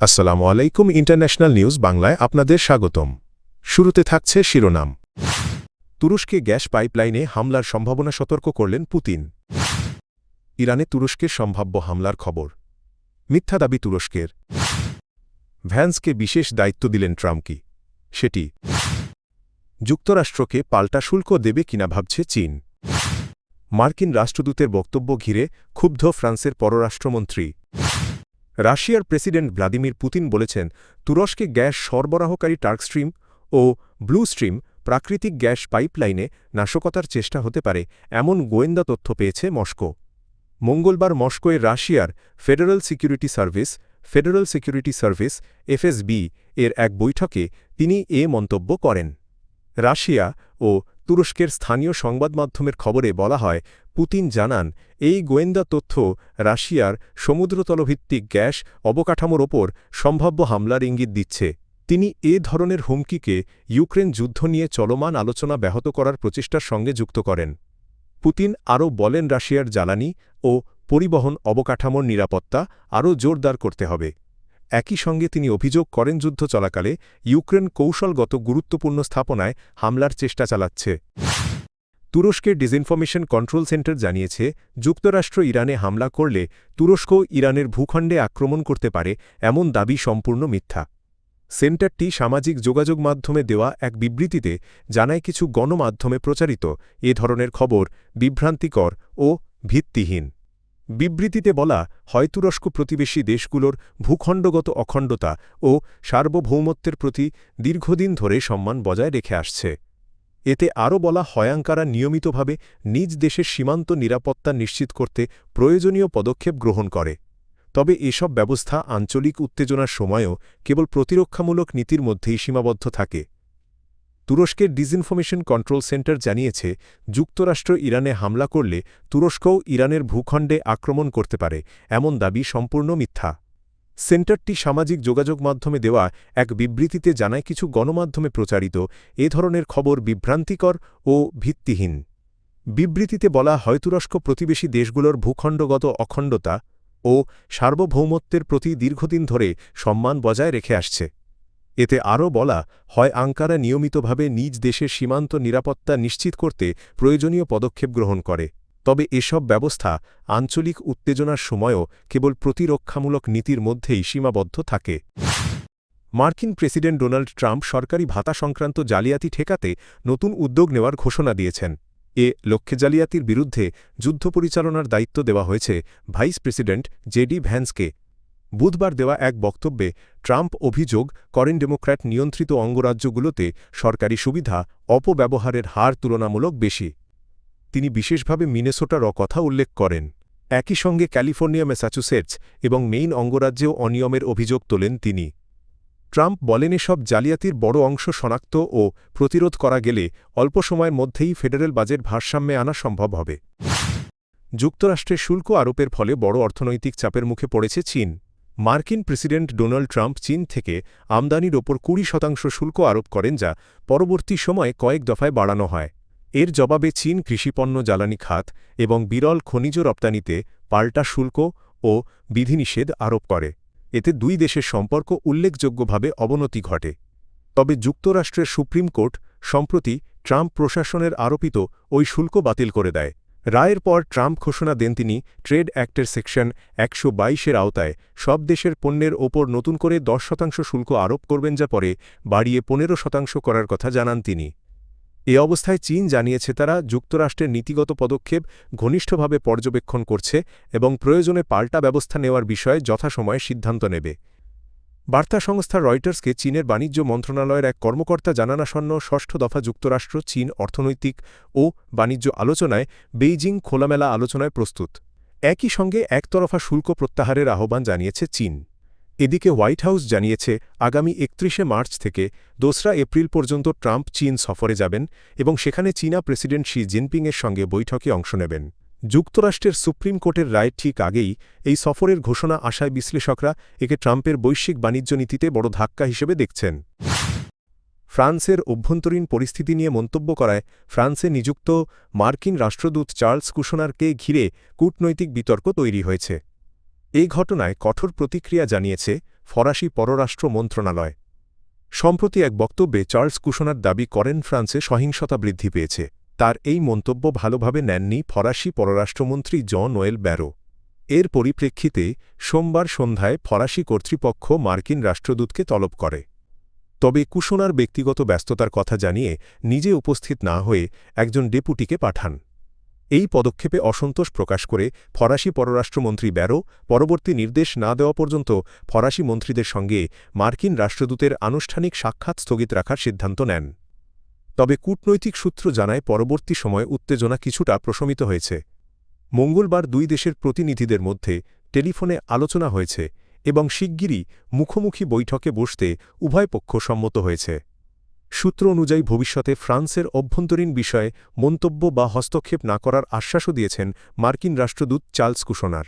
আসসালামু আলাইকুম international news বাংলায় আপনাদের স্বাগতম। শুরুতে থাকছে শিরোনাম। তুরস্কে গ্যাস পাইপলাইনে হামলার সম্ভাবনা সতর্ক করলেন পুতিন। ইরানে তুরস্কের সম্ভাব্য হামলার খবর। মিথ্যা দাবি তুরস্কের। ভ্যান্সকে বিশেষ দায়িত্ব দিলেন ট্রাম্প কি সেটি। যুক্তরাষ্ট্রকে পাল্টা শুল্ক দেবে কিনা ভাবছে চীন। মার্কিন রাষ্ট্রদূতের বক্তব্য ঘিরে ক্ষুব্ধ ফ্রান্সের পররাষ্ট্রমন্ত্রী। রাশিয়ার প্রেসিডেন্ট ভ্লাদিমির পুতিন বলেছেন, তুরস্কে গ্যাস সরবরাহকারী টার্কস্ট্রিম ও ব্লু স্ট্রিম প্রাকৃতিক গ্যাস পাইপলাইনে নাশকতার চেষ্টা হতে পারে এমন গোয়েন্দা তথ্য পেয়েছে মস্কো। মঙ্গলবার মস্কোয় রাশিয়ার ফেডারেল সিকিউরিটি সার্ভিস এফএসবি এর এক বৈঠকে তিনি এ মন্তব্য করেন। রাশিয়া ও তুরস্কের স্থানীয় সংবাদমাধ্যমের খবরে বলা হয়, পুতিন জানান, এই গোয়েন্দা তথ্য রাশিয়ার সমুদ্রতলভিত্তিক গ্যাস অবকাঠামোর ওপর সম্ভাব্য হামলার ইঙ্গিত দিচ্ছে। তিনি এ ধরনের হুমকিকে ইউক্রেন যুদ্ধ নিয়ে চলমান আলোচনা ব্যাহত করার প্রচেষ্টার সঙ্গে যুক্ত করেন। পুতিন আরও বলেন, রাশিয়ার জ্বালানি ও পরিবহন অবকাঠামোর নিরাপত্তা আরও জোরদার করতে হবে। একই সঙ্গে তিনি অভিযোগ করেন, যুদ্ধ চলাকালে ইউক্রেন কৌশলগত গুরুত্বপূর্ণ স্থাপনায় হামলার চেষ্টা চালাচ্ছে। তুরস্কের ডিসইনফরমেশন কন্ট্রোল সেন্টার জানিয়েছে, যুক্তরাষ্ট্র ইরানে হামলা করলে তুরস্ক ইরানের ভূখণ্ডে আক্রমণ করতে পারে এমন দাবি সম্পূর্ণ মিথ্যা। সেন্টারটি সামাজিক যোগাযোগ মাধ্যমে দেওয়া এক বিবৃতিতে জানায়, কিছু গণমাধ্যমে প্রচারিত এ ধরনের খবর বিভ্রান্তিকর ও ভিত্তিহীন। বিবৃতিতে বলা হয়, তুরস্ক প্রতিবেশী দেশগুলোর ভূখণ্ডগত অখণ্ডতা ও সার্বভৌমত্বের প্রতি দীর্ঘদিন ধরে সম্মান বজায় রেখে আসছে। এতে আরও বলা হয়, আঙ্কারা নিয়মিতভাবে নিজ দেশের সীমান্ত নিরাপত্তা নিশ্চিত করতে প্রয়োজনীয় পদক্ষেপ গ্রহণ করে। তবে এসব ব্যবস্থা আঞ্চলিক উত্তেজনার সময়ও কেবল প্রতিরক্ষামূলক নীতির মধ্যেই সীমাবদ্ধ থাকে। তুরস্কের ডিসইনফরমেশন কন্ট্রোল সেন্টার জানিয়েছে, যুক্তরাষ্ট্র ইরানে হামলা করলে তুরস্কও ইরানের ভূখণ্ডে আক্রমণ করতে পারে এমন দাবি সম্পূর্ণ মিথ্যা। সেন্টারটি সামাজিক যোগাযোগ মাধ্যমে দেওয়া এক বিবৃতিতে জানায়, কিছু গণমাধ্যমে প্রচারিত এ ধরনের খবর বিভ্রান্তিকর ও ভিত্তিহীন। বিবৃতিতে বলা হয়, তুরস্ক প্রতিবেশী দেশগুলোর ভূখণ্ডগত অখণ্ডতা ও সার্বভৌমত্বের প্রতি দীর্ঘদিন ধরে সম্মান বজায় রেখে আসছে। এতে আরও বলা হয়, আঙ্কারা নিয়মিতভাবে নিজ দেশের সীমান্ত নিরাপত্তা নিশ্চিত করতে প্রয়োজনীয় পদক্ষেপ গ্রহণ করে। তবে এসব ব্যবস্থা আঞ্চলিক উত্তেজনার সময়ও কেবল প্রতিরক্ষামূলক নীতির মধ্যেই সীমাবদ্ধ থাকে। মার্কিন প্রেসিডেন্ট ডোনাল্ড ট্রাম্প সরকারি ভাতা সংক্রান্ত জালিয়াতি ঠেকাতে নতুন উদ্যোগ নেওয়ার ঘোষণা দিয়েছেন। এ লক্ষ্যে জালিয়াতির বিরুদ্ধে যুদ্ধ পরিচালনার দায়িত্ব দেওয়া হয়েছে ভাইস প্রেসিডেন্ট জেডি ভ্যান্সকে। বুধবার দেওয়া এক বক্তব্যে ট্রাম্প অভিযোগ করেন, ডেমোক্র্যাট নিয়ন্ত্রিত অঙ্গরাজ্যগুলোতে সরকারি সুবিধা অপব্যবহারের হার তুলনামূলক বেশি। তিনি বিশেষভাবে মিনেসোটার কথা উল্লেখ করেন। একই সঙ্গে ক্যালিফোর্নিয়া, ম্যাসাচুসেটস এবং মেইন অঙ্গরাজ্যেও অনিয়মের অভিযোগ তোলেন তিনি। ট্রাম্প বলেন, এসব জালিয়াতির বড় অংশ শনাক্ত ও প্রতিরোধ করা গেলে অল্প সময়ের মধ্যেই ফেডারেল বাজেট ভারসাম্যে আনা সম্ভব হবে। যুক্তরাষ্ট্রের শুল্ক আরোপের ফলে বড় অর্থনৈতিক চাপের মুখে পড়েছে চীন। মার্কিন প্রেসিডেন্ট ডোনাল্ড ট্রাম্প চীন থেকে আমদানির ওপর 20% শুল্ক আরোপ করেন, যা পরবর্তী সময়ে কয়েক দফায় বাড়ানো হয়। এর জবাবে চীন কৃষিপণ্য, জ্বালানি খাত এবং বিরল খনিজ রপ্তানিতে পাল্টা শুল্ক ও বিধিনিষেধ আরোপ করে। এতে দুই দেশের সম্পর্ক উল্লেখযোগ্যভাবে অবনতি ঘটে। তবে যুক্তরাষ্ট্রের সুপ্রিম কোর্ট সম্প্রতি ট্রাম্প প্রশাসনের আরোপিত ওই শুল্ক বাতিল করে দেয়। রায়ের পর ট্রাম্প ঘোষণা দেন, তিনি ট্রেড অ্যাক্টের সেকশন 122-এর আওতায় সব দেশের পণ্যের ওপর নতুন করে 10% শুল্ক আরোপ করবেন, যা পরে বাড়িয়ে 15% করার কথা জানান তিনি। এ অবস্থায় চীন জানিয়েছে, তারা যুক্তরাষ্ট্রের নীতিগত পদক্ষেপ ঘনিষ্ঠভাবে পর্যবেক্ষণ করছে এবং প্রয়োজনে পাল্টা ব্যবস্থা নেওয়ার বিষয়ে যথাসময়ে সিদ্ধান্ত নেবে। বার্তা সংস্থা রয়টার্সকে চীনের বাণিজ্য মন্ত্রণালয়ের এক কর্মকর্তা জানান, আসন্ন 6ষ্ঠ দফা যুক্তরাষ্ট্র চীন অর্থনৈতিক ও বাণিজ্য আলোচনায় বেইজিং খোলামেলা আলোচনায় প্রস্তুত। একই সঙ্গে একতরফা শুল্ক প্রত্যাহারের আহ্বান জানিয়েছে চীন। এদিকে হোয়াইট হাউস জানিয়েছে, আগামী 31শে মার্চ থেকে 2রা এপ্রিল পর্যন্ত ট্রাম্প চীন সফরে যাবেন এবং সেখানে চীনা প্রেসিডেন্ট শি জিনপিংয়ের সঙ্গে বৈঠকে অংশ নেবেন। যুক্তরাষ্ট্রের সুপ্রিম কোর্টের রায়ের ঠিক আগেই এই সফরের ঘোষণা আসায় বিশ্লেষকরা একে ট্রাম্পের বৈশ্বিক বাণিজ্য নীতিতে বড় ধাক্কা হিসেবে দেখছেন। ফ্রান্সের অভ্যন্তরীণ পরিস্থিতি নিয়ে মন্তব্য করায় ফ্রান্সে নিযুক্ত মার্কিন রাষ্ট্রদূত চার্লস কুশনারকে ঘিরে কূটনৈতিক বিতর্ক তৈরি হয়েছে। এই ঘটনায় কঠোর প্রতিক্রিয়া জানিয়েছে ফরাসি পররাষ্ট্র মন্ত্রণালয়। সম্প্রতি এক বক্তব্যে চার্লস কুশনার দাবি করেন ফ্রান্সে সহিংসতা বৃদ্ধি পেয়েছে। তার এই মন্তব্য ভালোভাবে নেননি ফরাসি পররাষ্ট্রমন্ত্রী জন নোয়েল ব্যারো। এর পরিপ্রেক্ষিতে সোমবার সন্ধ্যায় ফরাসি কর্তৃপক্ষ মার্কিন রাষ্ট্রদূতকে তলব করে। তবে কুশনার ব্যক্তিগত ব্যস্ততার কথা জানিয়ে নিজে উপস্থিত না হয়ে একজন ডেপুটিকে পাঠান। এই পদক্ষেপে অসন্তোষ প্রকাশ করে ফরাসি পররাষ্ট্রমন্ত্রী ব্যারো পরবর্তী নির্দেশ না দেওয়া পর্যন্ত ফরাসি মন্ত্রীদের সঙ্গে মার্কিন রাষ্ট্রদূতের আনুষ্ঠানিক সাক্ষাৎ স্থগিত রাখার সিদ্ধান্ত নেন। তবে কূটনৈতিক সূত্র জানায় পরবর্তী সময়ে উত্তেজনা কিছুটা প্রশমিত হয়েছে। মঙ্গলবার দুই দেশের প্রতিনিধিদের মধ্যে টেলিফোনে আলোচনা হয়েছে এবং শিগগিরই মুখোমুখি বৈঠকে বসতে উভয় পক্ষ সম্মত হয়েছে। সূত্র অনুযায়ী ভবিষ্যতে ফ্রান্সের অভ্যন্তরীণ বিষয়ে মন্তব্য বা হস্তক্ষেপ না করার আশ্বাসও দিয়েছেন মার্কিন রাষ্ট্রদূত চার্লস কুশনার।